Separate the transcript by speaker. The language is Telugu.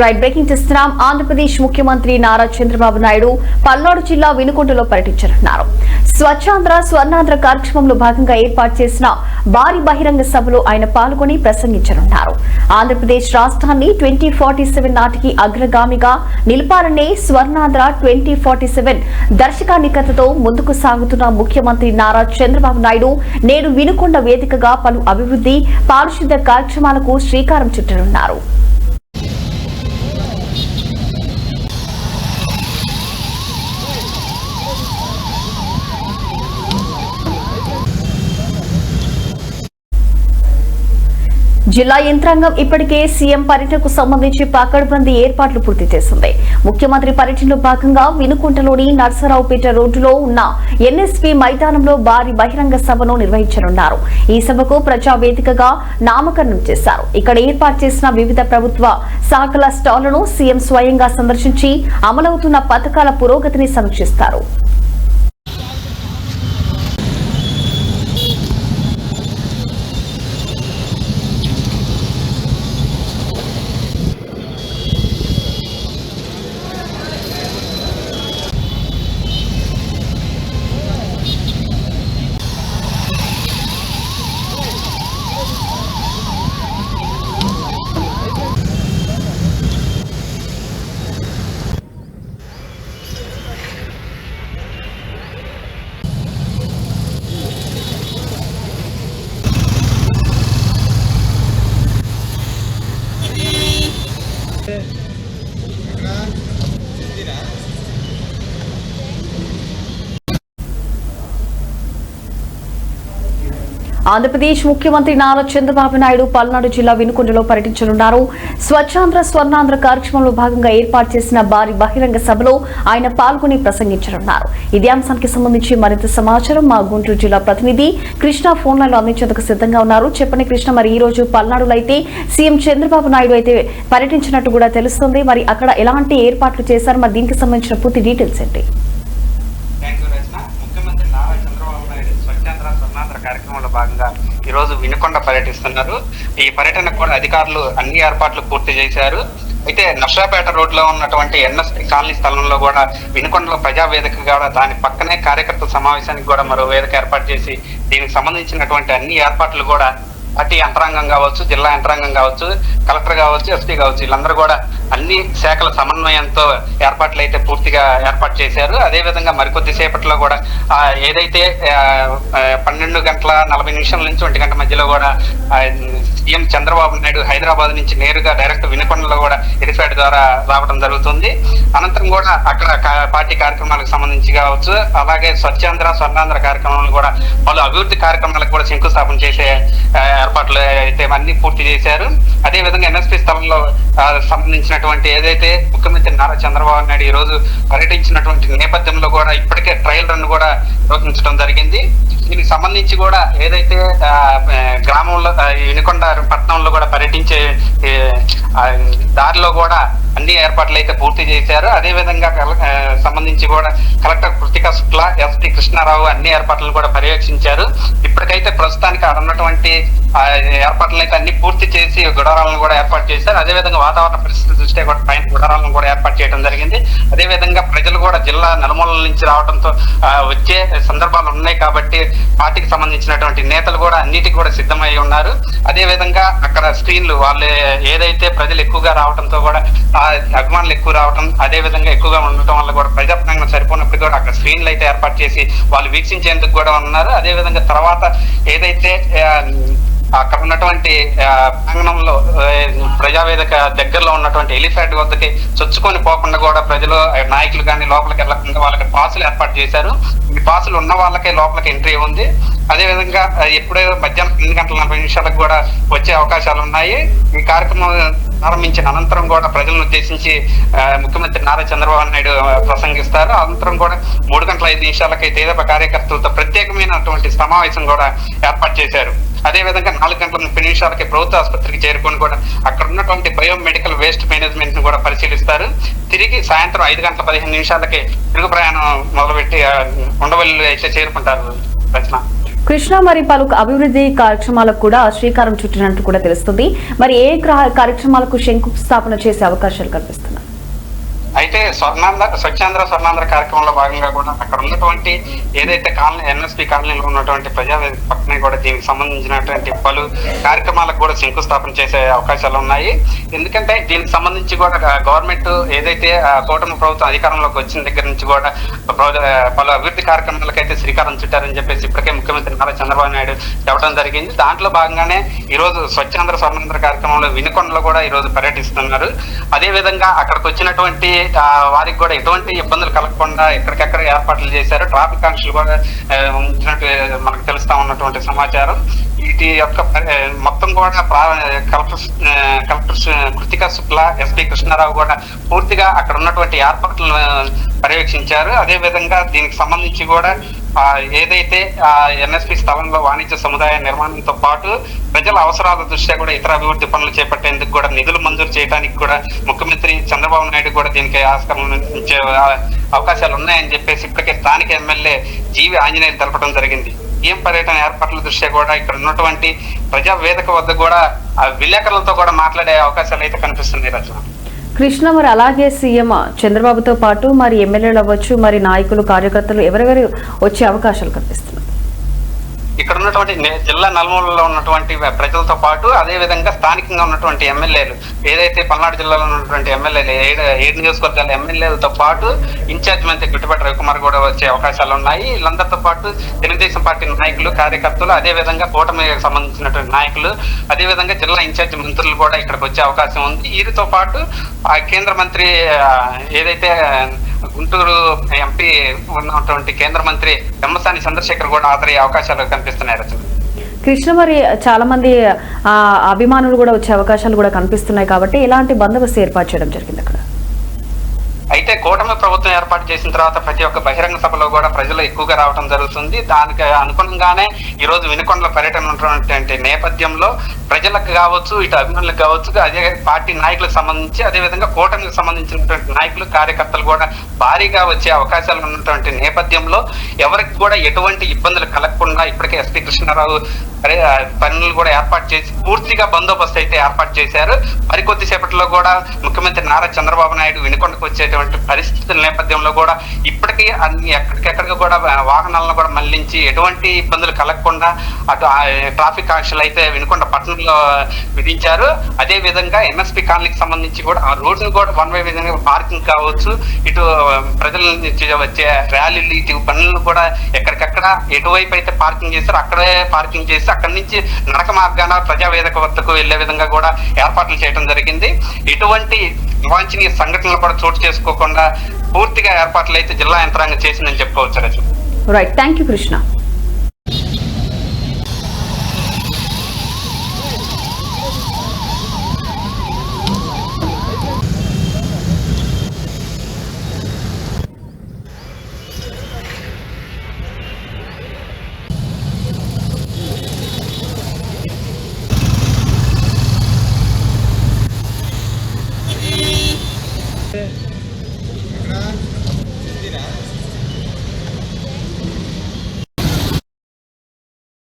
Speaker 1: రైట్ బ్రేకింగ్ చేస్తున్నాం. ఆంధ్రప్రదేశ్ ముఖ్యమంత్రి నారా చంద్రబాబు నాయుడు పల్నాడు జిల్లా వినుకొండలో పర్యటించనున్నారు. స్వచ్ఛాంధ్ర స్వర్ణాంధ్ర కార్యక్రమంలో భాగంగా ఏర్పాటు చేసిన భారీ బహిరంగ సభలో ఆయన పాల్గొని ప్రసంగించనున్నారు. ఆంధ్రప్రదేశ్ రాష్ట్రాన్ని 2047 నాటికి అగ్రగామిగా నిలపాలనే స్వర్ణాంధ్ర 2047 దర్శకానికతతో ముందుకు సాగుతున్న ముఖ్యమంత్రి నారా చంద్రబాబు నాయుడు నేడు వినుకొండ వేదికగా పలు అభివృద్ధి పారిశుద్ధ్య కార్యక్రమాలకు శ్రీకారం చుట్టనున్నారు. జిల్లా యంత్రాంగం ఇప్పటికే సీఎం పర్యటనకు సంబంధించి పకడ్బందీ ఏర్పాట్లు పూర్తి చేసింది. ముఖ్యమంత్రి పర్యటనలో భాగంగా వినుకొండలోని నర్సరావుపేట రోడ్డులో ఉన్న ఎన్ఎస్పీ మైదానంలో భారీ బహిరంగ సభను నిర్వహించనున్నారు. ఈ సభకు ప్రజావేదికగా నామకరణం చేశారు. ఇక్కడ ఏర్పాటు చేసిన వివిధ ప్రభుత్వ శాఖల స్టాళ్లను సీఎం స్వయంగా సందర్శించి అమలవుతున్న పథకాల పురోగతిని సమీక్షిస్తారు. ఆంధ్రప్రదేశ్ ముఖ్యమంత్రి నారా చంద్రబాబు నాయుడు పల్నాడు జిల్లా వినుకొండలో పర్యటించనున్నారు. స్వచ్ఛాంధ్ర స్వర్ణాంధ్ర కార్యక్రమంలో భాగంగా ఏర్పాటు చేసిన భారీ బహిరంగ సభలో ఆయన పాల్గొని ప్రసంగించనున్నారు. ఇదే అంశానికి సంబంధించి మరింత సమాచారం మా గుంటూరు జిల్లా ప్రతినిధి కృష్ణ ఫోన్ లైన్లో అందించేందుకు సిద్ధంగా ఉన్నారు. చెప్పండి కృష్ణ, మరి ఈ రోజు పల్నాడులో అయితే సీఎం చంద్రబాబు నాయుడు అయితే పర్యటించినట్టు కూడా తెలుస్తుంది. మరి అక్కడ ఎలాంటి ఏర్పాట్లు చేశారు, మరి దీనికి సంబంధించిన పూర్తి డీటెయిల్స్ ఏంటి?
Speaker 2: కార్యక్రమంలో భాగంగా ఈ రోజు వినుకొండ పర్యటిస్తున్నారు. ఈ పర్యటనకు కూడా అధికారులు అన్ని ఏర్పాట్లు పూర్తి చేశారు. అయితే నర్సరావుపేట రోడ్ లో ఉన్నటువంటి ఎన్ఎస్పీ కాలనీ స్థలంలో కూడా వినుకొండలో ప్రజావేదిక కూడా దాని పక్కనే కార్యకర్తల సమావేశానికి కూడా మరో వేదిక ఏర్పాటు చేసి దీనికి సంబంధించినటువంటి అన్ని ఏర్పాట్లు కూడా పార్టీ యంత్రాంగం కావచ్చు, జిల్లా యంత్రాంగం కావచ్చు, కలెక్టర్ కావచ్చు, ఎస్పీ కావచ్చు, వీళ్ళందరూ కూడా అన్ని శాఖల సమన్వయంతో ఏర్పాట్లు అయితే పూర్తిగా ఏర్పాటు చేశారు. అదేవిధంగా మరికొద్ది సేపట్లో కూడా ఏదైతే 12:40 నుంచి 1 గంట మధ్యలో కూడా సీఎం చంద్రబాబు నాయుడు హైదరాబాద్ నుంచి నేరుగా డైరెక్ట్ వినుకొండలో కూడా ఎలిఫ్యాడ్ ద్వారా రావడం జరుగుతుంది. అనంతరం కూడా అక్కడ పార్టీ కార్యక్రమాలకు సంబంధించి కావచ్చు, అలాగే స్వచ్ఛాంధ్ర స్వర్ణాంధ్ర కార్యక్రమాలు కూడా పలు అభివృద్ధి కార్యక్రమాలకు కూడా శంకుస్థాపన చేసే ఏర్పాట్లు అయితే అన్ని పూర్తి చేశారు. అదేవిధంగా ఎన్ఎస్పీ స్థలంలో సంబంధించినటువంటి ఏదైతే ముఖ్యమంత్రి నారా చంద్రబాబు నాయుడు ఈ రోజు పర్యటించినటువంటి నేపథ్యంలో కూడా ఇప్పటికే ట్రయల్ రన్ కూడా నిర్వహించడం జరిగింది. దీనికి సంబంధించి కూడా ఏదైతే గ్రామంలో వినుకొండ పట్టణంలో కూడా పర్యటించే దారిలో కూడా అన్ని ఏర్పాట్లు అయితే పూర్తి చేశారు. అదేవిధంగా సంబంధించి కూడా కలెక్టర్ కృతికా శుక్లా, ఎస్పీ కృష్ణారావు అన్ని ఏర్పాట్లను కూడా పర్యవేక్షించారు. ఇప్పటికైతే ప్రస్తుతానికి అక్కడ ఉన్నటువంటి ఏర్పాట్లను అయితే అన్ని పూర్తి చేసి గుడారాలను కూడా ఏర్పాటు చేశారు. అదేవిధంగా వాతావరణ పరిస్థితి దృష్ట్యా కూడా పైన గుడారాలను కూడా ఏర్పాటు చేయడం జరిగింది. అదేవిధంగా ప్రజలు కూడా జిల్లా నలుమూలల నుంచి రావడంతో వచ్చే సందర్భాలు ఉన్నాయి కాబట్టి పార్టీకి సంబంధించినటువంటి నేతలు కూడా అన్నిటికీ కూడా సిద్ధమై ఉన్నారు. అదేవిధంగా అక్కడ స్క్రీన్లు వాళ్ళు ఏదైతే ప్రజలు ఎక్కువగా రావడంతో కూడా అభిమానులు ఎక్కువ రావడం, అదే విధంగా ఎక్కువగా ఉండటం వల్ల కూడా ప్రజాప్రాంగణం సరిపోయినప్పుడు కూడా అక్కడ స్క్రీన్లు అయితే ఏర్పాటు చేసి వాళ్ళు వీక్షించేందుకు కూడా ఉన్నారు. అదేవిధంగా తర్వాత ఏదైతే అక్కడ ఉన్నటువంటి ప్రాంగణంలో ప్రజావేదిక దగ్గరలో ఉన్నటువంటి ఎలిఫ్యాడ్ వద్దకి చొచ్చుకొని పోకుండా కూడా ప్రజలు నాయకులు కానీ లోపలికి వెళ్ళకుండా వాళ్ళకి పాసులు ఏర్పాటు చేశారు. ఈ పాసులు ఉన్న వాళ్ళకే లోపలికి ఎంట్రీ ఉంది. అదేవిధంగా ఎప్పుడో మధ్యాహ్నం 8:40 కూడా వచ్చే అవకాశాలు ఉన్నాయి. ఈ కార్యక్రమం ప్రారంభించిన అనంతరం కూడా ప్రజలను ఉద్దేశించి ముఖ్యమంత్రి నారా చంద్రబాబు నాయుడు ప్రసంగిస్తారు. అనంతరం కూడా 3:05 తేదప కార్యకర్తలతో ప్రత్యేకమైనటువంటి సమావేశం కూడా ఏర్పాటు చేశారు. అదేవిధంగా 4:30 ప్రభుత్వ ఆసుపత్రికి చేరుకొని కూడా అక్కడ ఉన్నటువంటి బయోమెడికల్ వేస్ట్ మేనేజ్మెంట్ ను కూడా పరిశీలిస్తారు. తిరిగి సాయంత్రం 5:15 తిరుగు ప్రయాణం మొదలుపెట్టి ఉండవల్లి అయితే చేరుకుంటారు. ప్రశ్న
Speaker 1: కృష్ణ మరి పలు అభివృద్ధి కార్యక్రమాలకు కూడా శ్రీకారం చుట్టినట్టు కూడా తెలుస్తుంది. మరి ఏ కార్యక్రమాలకు శంకుస్థాపన చేసే అవకాశాలు కనిపిస్తున్నాయి?
Speaker 2: అయితే స్వచ్ఛాంధ్ర స్వర్ణాంధ్ర కార్యక్రమంలో భాగంగా కూడా అక్కడ ఉన్నటువంటి ఏదైతే కాలనీ ఎన్ఎస్పి కాలనీలో ఉన్నటువంటి ప్రజావేదిక పక్కనే కూడా దీనికి సంబంధించినటువంటి పలు కార్యక్రమాలకు కూడా శంకుస్థాపన చేసే అవకాశాలు ఉన్నాయి. ఎందుకంటే దీనికి సంబంధించి కూడా గవర్నమెంట్ ఏదైతే కూటమి ప్రభుత్వం అధికారంలోకి వచ్చిన దగ్గర నుంచి కూడా పలు అభివృద్ధి కార్యక్రమాలకు అయితే శ్రీకారం చుట్టారని చెప్పేసి ఇప్పటికే ముఖ్యమంత్రి నారా చంద్రబాబు నాయుడు చెప్పడం జరిగింది. దాంట్లో భాగంగానే ఈ రోజు స్వచ్ఛాంధ్ర స్వర్ణాంధ్ర కార్యక్రమంలో వినుకొండలో కూడా ఈ రోజు పర్యటిస్తున్నారు. అదే విధంగా అక్కడికి వచ్చినటువంటి వారికి కూడా ఎటువంటి ఇబ్బందులు కలగకుండా ఎక్కడికెక్కడ ఏర్పాట్లు చేశారు. ట్రాఫిక్ ఆంక్షలు కూడా ఉంచినట్టు మనకు తెలుస్తా ఉన్నటువంటి సమాచారం. వీటి యొక్క మొత్తం కూడా కలెక్టర్ కృతికా శుక్లా, ఎస్పీ కృష్ణారావు కూడా పూర్తిగా అక్కడ ఉన్నటువంటి ఏర్పాట్లను పర్యవేక్షించారు. అదే విధంగా దీనికి సంబంధించి కూడా ఏదైతే ఎన్ఎస్పి స్థలంలో వాణిజ్య సముదాయ నిర్మాణంతో పాటు ప్రజల అవసరాల దృష్ట్యా కూడా ఇతర అభివృద్ధి పనులు చేపట్టేందుకు కూడా నిధులు మంజూరు చేయడానికి కూడా ముఖ్యమంత్రి చంద్రబాబు నాయుడు కూడా దీనికి ఆస్కారం ఇచ్చే అవకాశాలు ఉన్నాయని చెప్పేసి ఇప్పటికే స్థానిక ఎమ్మెల్యే జీవి ఆంజనేయులు తెలపడం జరిగింది. సీఎం పర్యటన ఏర్పాట్ల దృష్ట్యా కూడా ఇక్కడ ఉన్నటువంటి ప్రజా వేదిక వద్ద కూడా విలేకరులతో కూడా మాట్లాడే అవకాశాలు అయితే కనిపిస్తుంది. రచన
Speaker 1: కృష్ణ మరి అలాగే సీఎం చంద్రబాబుతో పాటు మరి ఎమ్మెల్యేలు అవ్వచ్చు, మరి నాయకులు కార్యకర్తలు ఎవరెవరు వచ్చే అవకాశాలు కనిపిస్తున్నాయి?
Speaker 2: ఇక్కడ ఉన్నటువంటి జిల్లా నలుమూలలో ఉన్నటువంటి ప్రజలతో పాటు అదే విధంగా స్థానికంగా ఉన్నటువంటి ఎమ్మెల్యేలు ఏదైతే పల్నాడు జిల్లాలో ఉన్నటువంటి ఎమ్మెల్యేలు 7 నియోజకవర్గాల ఎమ్మెల్యేలతో పాటు ఇన్ఛార్జ్ మంత్రి గుట్టిపాటి రవికుమార్ కూడా వచ్చే అవకాశాలు ఉన్నాయి. వీళ్ళందరితో పాటు తెలుగుదేశం పార్టీ నాయకులు, కార్యకర్తలు, అదే విధంగా కూటమికి సంబంధించినటువంటి నాయకులు, అదే విధంగా జిల్లా ఇన్ఛార్జ్ మంత్రులు కూడా ఇక్కడికి వచ్చే అవకాశం ఉంది. వీరితో పాటు కేంద్ర మంత్రి ఏదైతే గుంటూరు ఎంపీ ఉన్నటువంటి కేంద్ర మంత్రి పెమ్మసాని చంద్రశేఖర్ కూడా హాజరయ్యే అవకాశాలు కనిపిస్తున్నాయి. రచన
Speaker 1: కృష్ణ మరి చాలా మంది అభిమానులు కూడా వచ్చే అవకాశాలు కూడా కనిపిస్తున్నాయి కాబట్టి ఎలాంటి బందోబస్తు ఏర్పాటు చేయడం జరిగింది అక్కడ?
Speaker 2: అయితే కూటమి ప్రభుత్వం ఏర్పాటు చేసిన తర్వాత ప్రతి ఒక్క బహిరంగ సభలో కూడా ప్రజలు ఎక్కువగా రావడం జరుగుతుంది. దానికి అనుగుణంగానే ఈ రోజు వినుకొండల పర్యటన ఉన్నటువంటి నేపథ్యంలో ప్రజలకు కావచ్చు, ఇటు అభిమానులకు కావచ్చు, అదే పార్టీ నాయకులకు సంబంధించి అదే విధంగా కూటమికి సంబంధించినటువంటి నాయకులు, కార్యకర్తలు కూడా భారీగా వచ్చే అవకాశాలు ఉన్నటువంటి నేపథ్యంలో ఎవరికి కూడా ఎటువంటి ఇబ్బందులు కలగకుండా ఇప్పటికే ఎస్పీ కృష్ణారావు పనులు కూడా ఏర్పాటు చేసి పూర్తిగా బందోబస్తు అయితే ఏర్పాటు చేశారు. మరికొద్ది సేపట్లో కూడా ముఖ్యమంత్రి నారా చంద్రబాబు నాయుడు వినుకొండకు వచ్చేటువంటి పరిస్థితుల నేపథ్యంలో కూడా ఇప్పటికీ అన్ని ఎక్కడికెక్కడికి కూడా వాహనాలను కూడా మళ్లించి ఎటువంటి ఇబ్బందులు కలగకుండా అటు ట్రాఫిక్ ఆంక్షలు అయితే వినుకొండ పట్టణంలో విధించారు. అదే విధంగా ఎన్ఎస్పి కాలనీకి సంబంధించి కూడా ఆ రోడ్డును కూడా వన్ వే విధంగా పార్కింగ్ కావచ్చు, ఇటు ప్రజల నుంచి వచ్చే ర్యాలీలు, ఇటు పనులను కూడా ఎక్కడికక్కడ ఎటువైపు అయితే పార్కింగ్ చేస్తారో అక్కడే పార్కింగ్ చేసి అక్కడి నుంచి నడక మార్గాన ప్రజావేదిక వద్దకు వెళ్లే విధంగా కూడా ఏర్పాట్లు చేయడం జరిగింది. ఎటువంటి అవాంఛనీయ సంఘటనలు కూడా చోటు చేసుకోకుండా పూర్తిగా ఏర్పాట్లు అయితే జిల్లా యంత్రాంగం చేసిందని చెప్పుకోవచ్చు.
Speaker 1: Right, thank you Krishna.